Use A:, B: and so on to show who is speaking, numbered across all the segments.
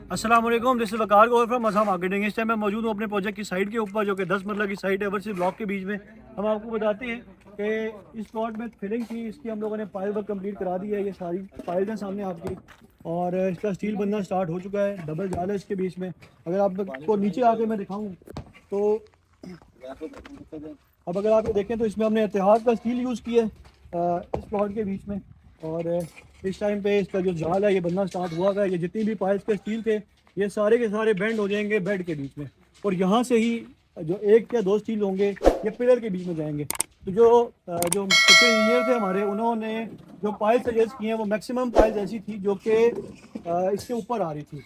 A: अस्सलाम वालेकुम, this is Waqar Gohar from Maza marketing. इस टाइम मैं मौजूद हूँ अपने प्रोजेक्ट की साइट के ऊपर, जो कि 10 मरला की साइट है वर्सी ब्लॉक के बीच में। हम आपको बताते हैं कि इस प्लॉट में फिलिंग थी, इसकी हम लोगों ने पाइल वर्क कंप्लीट करा दी है। ये सारी पाइल्स हैं सामने आपकी, और इसका स्टील बनना स्टार्ट हो चुका है। डबल जाल है इसके बीच में। अगर आपको नीचे आके मैं दिखाऊँ तो अब अगर आप ये देखें तो इसमें हमने इतिहाद का स्टील यूज़ किया है इस प्लॉट के बीच में। और इस टाइम पे इसका जो जाल है ये बनना स्टार्ट हुआ है। ये जितनी भी पाइल्स के स्टील थे ये सारे के सारे बेंड हो जाएंगे बेड के बीच में, और यहाँ से ही जो एक या दो स्टील होंगे ये पिलर के बीच में जाएंगे। तो जो इंजीनियर थे हमारे, उन्होंने जो पाइल सजेस्ट किए हैं वो मैक्सिमम पाइल्स ऐसी थी जो कि इसके ऊपर आ रही थी,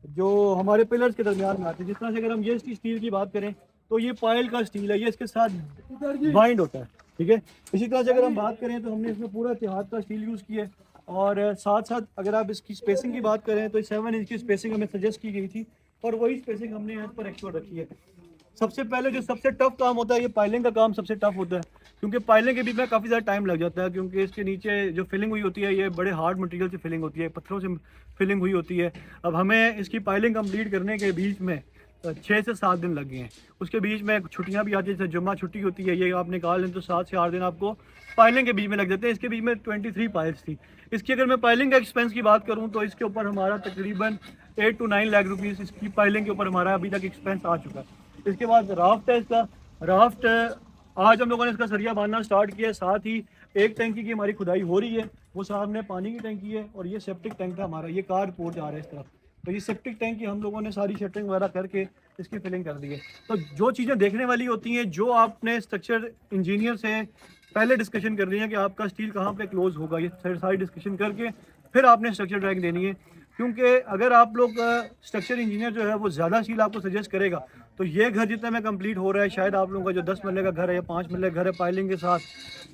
A: जो हमारे पिलर्स के दरमियान में आते हैं। जिस तरह से अगर हम ये इसकी स्टील की बात करें तो ये पायल का स्टील है, ये इसके साथ बाइंड होता है, ठीक है। इसी तरह से अगर हम बात करें तो हमने इसमें पूरा इतिहाद का स्टील यूज़ किया है। और साथ साथ अगर आप इसकी स्पेसिंग की बात करें तो 7 इंच की स्पेसिंग हमें सजेस्ट की गई थी, और वही स्पेसिंग हमने यहाँ पर एक्सपोर्ट रखी है। सबसे पहले जो सबसे टफ काम होता है, ये पाइलिंग का काम सबसे टफ होता है, क्योंकि पाइलिंग के बीच में काफ़ी ज़्यादा टाइम लग जाता है, क्योंकि इसके नीचे जो फिलिंग हुई होती है ये बड़े हार्ड मटेरियल से फिलिंग होती है, पत्थरों से फिलिंग हुई होती है। अब हमें इसकी पाइलिंग कंप्लीट करने के बीच में 6 से 7 दिन लग गए हैं। उसके बीच में छुट्टियां भी आती है, जैसे जुम्मा छुट्टी होती है, ये आप निकाल लें तो 7 से 8 दिन आपको पाइलिंग के बीच में लग जाते हैं। इसके बीच में 23 पाइल्स थी। इसकी अगर मैं पाइलिंग का एक्सपेंस की बात करूं तो इसके ऊपर हमारा तकरीबन 8 to 9 लाख रुपीज़ इसकी पाइलिंग के ऊपर हमारा अभी तक एक्सपेंस आ चुका है। इसके बाद राफ्ट है इसका। राफ्ट आज हम लोगों ने इसका सरिया बांधना स्टार्ट किया है। साथ ही एक टंकी की हमारी खुदाई हो रही है, वो सामने पानी की टंकी है, और ये सेप्टिक टैंक है हमारा, ये कार पोर्ट जा रहा है इस तरफ। तो ये सेप्टिक टैंक की हम लोगों ने सारी शटरिंग वगैरह करके इसकी फिलिंग कर दी है। तो जो चीज़ें देखने वाली होती हैं, जो आपने स्ट्रक्चर इंजीनियर से पहले डिस्कशन कर रही है कि आपका स्टील कहाँ पे क्लोज होगा, ये सारी डिस्कशन करके फिर आपने स्ट्रक्चर ड्राइंग देनी है। क्योंकि अगर आप लोग स्ट्रक्चर इंजीनियर जो है वो ज़्यादा स्टील आपको सजेस्ट करेगा, तो ये घर जितने में कंप्लीट हो रहा है, शायद आप लोगों का जो 10 मरले का घर है या 5 मरले का घर है पाइलिंग के साथ,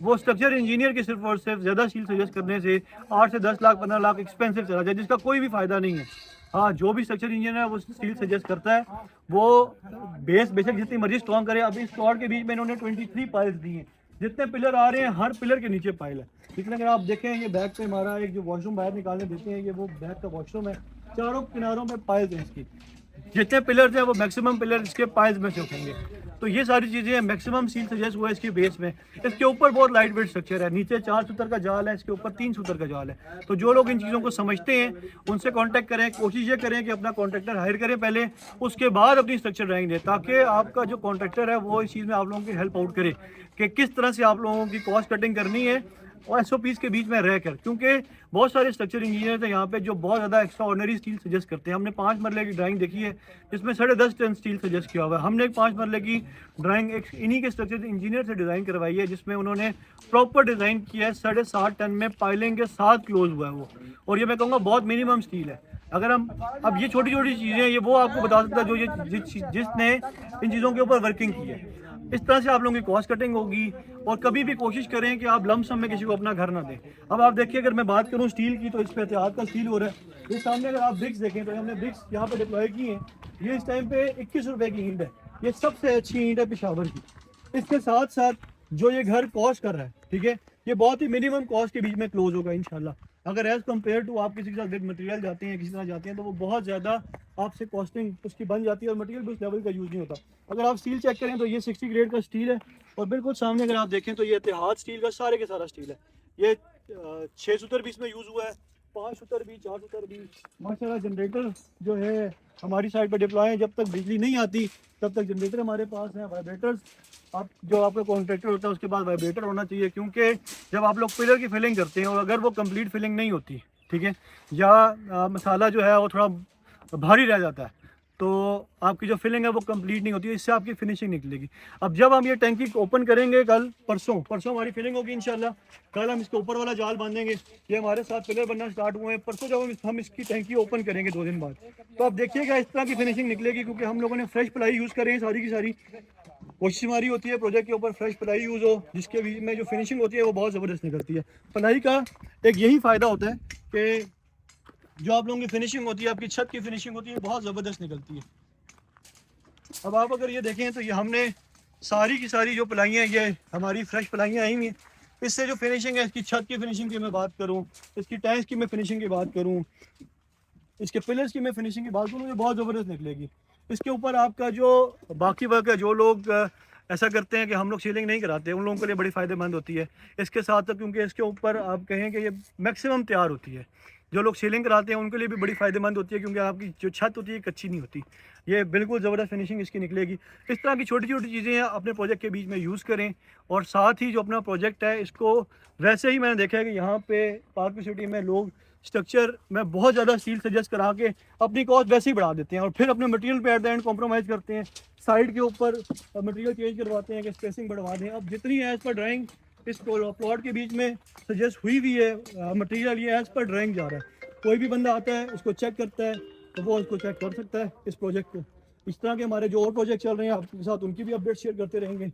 A: वो स्ट्रक्चर इंजीनियर के सिर्फ और सिर्फ ज़्यादा स्टील सजेस्ट करने से 8 से 10 लाख 15 लाख एक्सपेंसिव चला जाए, जिसका कोई भी फ़ायदा नहीं है। हाँ, जो भी स्ट्रक्चर इंजीनियर है वो स्टील सजेस्ट करता है, वो बेस बेशक जितनी मर्जी स्ट्रॉन्ग करे। अभी इस प्लॉट के बीच में इन्होंने 23 पाइल्स दी हैं। जितने पिलर आ रहे हैं हर पिलर के नीचे पाइल है। लेकिन अगर आप देखें, ये बैक पे हमारा एक जो वॉशरूम बाहर निकालने देते हैं, ये वो बैक का वॉशरूम है। चारों किनारों में पाइल्स हैं इसकी। जितने पिलर थे वो मैक्सिमम पिलर इसके पाइल्स में से उठेंगे। तो ये सारी चीज़ें मैक्सिमम सील सजेस्ट हुआ है इसकी बेस में। इसके ऊपर बहुत लाइट वेट स्ट्रक्चर है, नीचे 4 सूतर का जाल है, इसके ऊपर 3 सूतर का जाल है। तो जो लोग इन चीज़ों को समझते हैं उनसे कांटेक्ट करें। कोशिश ये करें कि अपना कॉन्ट्रैक्टर हायर करें पहले, उसके बाद अपनी स्ट्रक्चर ड्राइंग दें, ताकि आपका जो कॉन्ट्रैक्टर है वो इस चीज़ में आप लोगों की हेल्प आउट करे कि किस तरह से आप लोगों की कॉस्ट कटिंग करनी है और एसओपीज़ के बीच में रहकर। क्योंकि बहुत सारे स्ट्रक्चर इंजीनियर हैं यहाँ पे जो बहुत ज़्यादा एक्स्ट्रा ऑर्डिनरी स्टील सजेस्ट करते हैं। हमने 5 मरले की ड्राइंग देखी है जिसमें 10.5 टन स्टील सजेस्ट किया हुआ है। हमने एक 5 मरले की ड्राइंग एक इन्हीं के स्ट्रक्चर इंजीनियर से डिज़ाइन करवाई है, जिसमें उन्होंने प्रॉपर डिज़ाइन किया है। 7.5 टन में पाइलिंग के साथ क्लोज हुआ है वो, और ये मैं कहूँगा बहुत मिनिमम स्टील है। अगर हम अब ये छोटी छोटी चीज़ें ये वो आपको बता सकता है जो ये जिसने इन चीज़ों के ऊपर वर्किंग की है। इस तरह से आप लोगों की कॉस्ट कटिंग होगी। और कभी भी कोशिश करें कि आप लमसम में किसी को अपना घर ना दें। अब आप देखिए, अगर मैं बात करूं स्टील की, तो इस पे एहतियात का स्टील हो रहा है। इस सामने अगर आप ब्रिक्स देखें तो हमने ब्रिक्स यहाँ पे डिप्लॉय की हैं। ये इस टाइम पे 21 रुपए की ईंट है। ये सबसे अच्छी ईंट है पेशावर की। इसके साथ साथ जो ये घर कॉस्ट कर रहा है, ठीक है, ये बहुत ही मिनिमम कॉस्ट के बीच में क्लोज होगा इंशाल्लाह। अगर एज़ कम्पेयर टू आप किसी के साथ बिग मटेरियल जाते हैं, किसी तरह जाते हैं, तो वो बहुत ज़्यादा आपसे कॉस्टिंग उसकी बन जाती है और मटेरियल भी उस लेवल का यूज़ नहीं होता। अगर आप स्टील चेक करें तो ये 60 ग्रेड का स्टील है, और बिल्कुल सामने अगर आप देखें तो ये इतिहाद स्टील का सारे के सारा स्टील है। ये 6 सूतर भी इसमें यूज़ हुआ है, 5 सूतर भी, 4 सूतर भी। माशाल्लाह जनरेटर जो है हमारी साइड पर डिप्लॉय है। जब तक बिजली नहीं आती तब तक जनरेटर हमारे पास है। वाइब्रेटर्स, आप जो आपका कॉन्ट्रैक्टर होता है उसके पास वाइब्रेटर होना चाहिए, क्योंकि जब आप लोग पिलर की फिलिंग करते हैं और अगर वो कंप्लीट फिलिंग नहीं होती, ठीक है, या मसाला जो है वो थोड़ा भारी रह जाता है, तो आपकी जो फिलिंग है वो कंप्लीट नहीं होती है, इससे आपकी फिनिशिंग निकलेगी। अब जब हम ये टैंकी ओपन करेंगे कल परसों हमारी फिलिंग होगी इंशाल्लाह। कल हम इसके ऊपर वाला जाल बांधेंगे। ये हमारे साथ पिलर बनना स्टार्ट हुए हैं। परसों जब हम इसकी टैंकी ओपन करेंगे 2 दिन बाद, तो आप देखिएगा इस तरह की फिनिशिंग निकलेगी, क्योंकि हम लोगों ने फ्रेश प्लाई यूज़ करें सारी की सारी। कोशिश हमारी होती है प्रोजेक्ट के ऊपर फ्रेश प्लाई यूज़ हो, जिसके बीच में जो फिनिशिंग होती है वो बहुत ज़बरदस्त निकलती है। प्लाई का एक यही फ़ायदा होता है कि जो आप लोगों की फिनिशिंग होती है, आपकी छत की फिनिशिंग होती है, बहुत ज़बरदस्त निकलती है। अब आप अगर ये देखें तो ये हमने सारी की सारी जो प्लाइयाँ, ये हमारी फ्रेश प्लाइयाँ आई हुई हैं। इससे जो फिनिशिंग है, इसकी छत की फिनिशिंग की मैं बात करूँ, इसकी टैंक्स की मैं फिनिशिंग की बात करूँ, इसके पिलर्स की मैं फिनिशिंग की बात करूँ, ये बहुत ज़बरदस्त निकलेगी। इसके ऊपर आपका जो बाकी वर्क है, जो लोग ऐसा करते हैं कि हम लोग सीलिंग नहीं कराते, उन लोगों के लिए बड़ी फ़ायदेमंद होती है। इसके साथ साथ क्योंकि इसके ऊपर आप कहें कि ये मैक्सिमम तैयार होती है, जो लोग सीलिंग कराते हैं उनके लिए भी बड़ी फ़ायदेमंद होती है, क्योंकि आपकी जो छत होती है कच्ची नहीं होती। ये बिल्कुल ज़बरदस्त फिनिशिंग इसकी निकलेगी। इस तरह की छोटी छोटी चीज़ें अपने प्रोजेक्ट के बीच में यूज़ करें, और साथ ही जो अपना प्रोजेक्ट है इसको, वैसे ही मैंने देखा है कि यहाँ पे पार्क सिटी में लोग स्ट्रक्चर में बहुत ज़्यादा स्टील सजेस्ट करा के अपनी कॉस्ट वैसे ही बढ़ा देते हैं, और फिर अपने मटेरियल पे एट द एंड कॉम्प्रोमाइज़ करते हैं, साइड के ऊपर मटेरियल चेंज करवाते हैं कि स्पेसिंग बढ़वा दें। अब जितनी एज़ पर ड्राइंग इस प्लॉट के बीच में सजेस्ट हुई हुई है मटेरियल, ये एज़ पर ड्राइंग जा रहा है। कोई भी बंदा आता है इसको चेक करता है तो वो इसको चेक कर सकता है इस प्रोजेक्ट को। इस तरह के हमारे जो और प्रोजेक्ट चल रहे हैं आपके साथ उनकी भी अपडेट शेयर करते रहेंगे।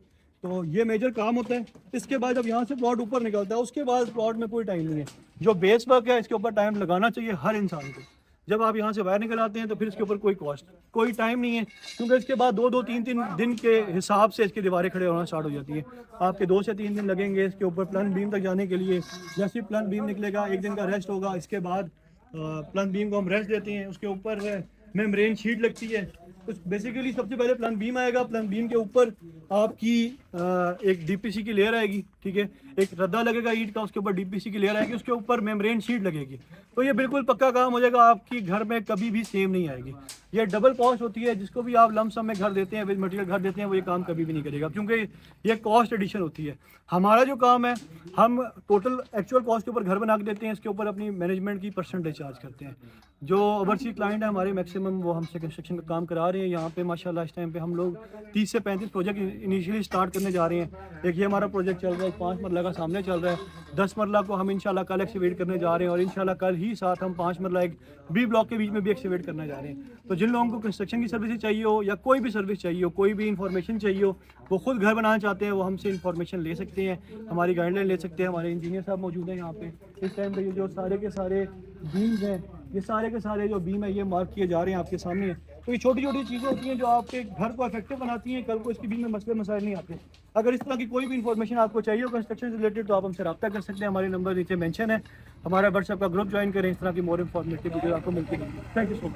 A: तो ये मेजर काम होता है। इसके बाद जब यहाँ से प्लॉट ऊपर निकलता है उसके बाद प्लॉट में कोई टाइम नहीं है। जो बेस वर्क है इसके ऊपर टाइम लगाना चाहिए हर इंसान को। जब आप यहाँ से बाहर निकल आते हैं तो फिर इसके ऊपर कोई कॉस्ट, कोई टाइम नहीं है, क्योंकि इसके बाद 2-2-3-3 दिन के हिसाब से इसकी दीवारें खड़े होना स्टार्ट हो जाती हैं। आपके 2 से 3 दिन लगेंगे इसके ऊपर प्लन बीम तक जाने के लिए। जैसे प्लन बीम निकलेगा 1 दिन का रेस्ट होगा, इसके बाद प्लन बीम को हम रेस्ट देते हैं, उसके ऊपर मेम्ब्रेन शीट लगती है। तो बेसिकली सबसे पहले प्लन बीम आएगा, प्लन बीम के ऊपर आपकी एक डीपीसी की लेयर आएगी, ठीक है, एक रद्दा लगेगा ईंट का, उसके ऊपर डीपीसी की लेयर आएगी, उसके ऊपर मेम्ब्रेन शीट लगेगी। तो ये बिल्कुल पक्का काम हो जाएगा, आपकी घर में कभी भी सेम नहीं आएगी। ये डबल कॉस्ट होती है, जिसको भी आप लमसम में घर देते हैं, विद मटेरियल घर देते हैं, वो ये काम कभी भी नहीं करेगा, क्योंकि ये कॉस्ट एडिशन होती है। हमारा जो काम है, हम टोटल एक्चुअल कॉस्ट के ऊपर घर बना के देते हैं, इसके ऊपर अपनी मैनेजमेंट की परसेंटेज चार्ज करते हैं। जो ओवरसीज क्लाइंट है हमारे मैक्सिमम, वो हमसे कंस्ट्रक्शन का काम करा रहे हैं। यहाँ पे माशाल्लाह इस टाइम पे हम लोग 30 से 35 प्रोजेक्ट इनिशियली स्टार्ट करने जा रहे हैं। एक ये हमारा प्रोजेक्ट चल रहा है, 5 मरला का सामने चल रहा है, 10 मरला को हम इंशाल्लाह कल एक्टिवेट करने जा रहे हैं, और इंशाल्लाह कल ही साथ हम 5 मरला एक बी ब्लॉक के बीच में भी एक्टिवेट करने जा रहे हैं। तो जिन लोगों को कंस्ट्रक्शन की सर्विस चाहिए हो, या कोई भी सर्विस चाहिए हो, कोई भी इन्फॉर्मेशन चाहिए हो, वो खुद घर बनाना चाहते हैं, वो हमसे इन्फॉर्मेशन ले सकते हैं, हमारी गाइडलाइन ले सकते हैं। हमारे इंजीनियर साहब मौजूद हैं यहाँ पे इस टाइम पे। ये जो सारे के सारे बीम्स हैं, ये सारे के सारे जो बीम है ये मार्क किए जा रहे हैं आपके सामने। तो ये छोटी छोटी चीज़ें होती हैं जो आपके घर को इफेक्टिव बनाती हैं, कल को इसके बीच में मसले मसाइल नहीं आते। अगर इस तरह की कोई भी इन्फॉर्मेशन आपको चाहिए हो कंस्ट्रक्शन से रिलेटेड, तो आप हमसे रब्ता कर सकते हैं। हमारे नंबर नीचे मेंशन है, हमारा व्हाट्सएप का ग्रुप ज्वाइन करें, इस तरह की मोर इन्फॉर्मेटिव वीडियो आपको मिलती है। Thank you so much.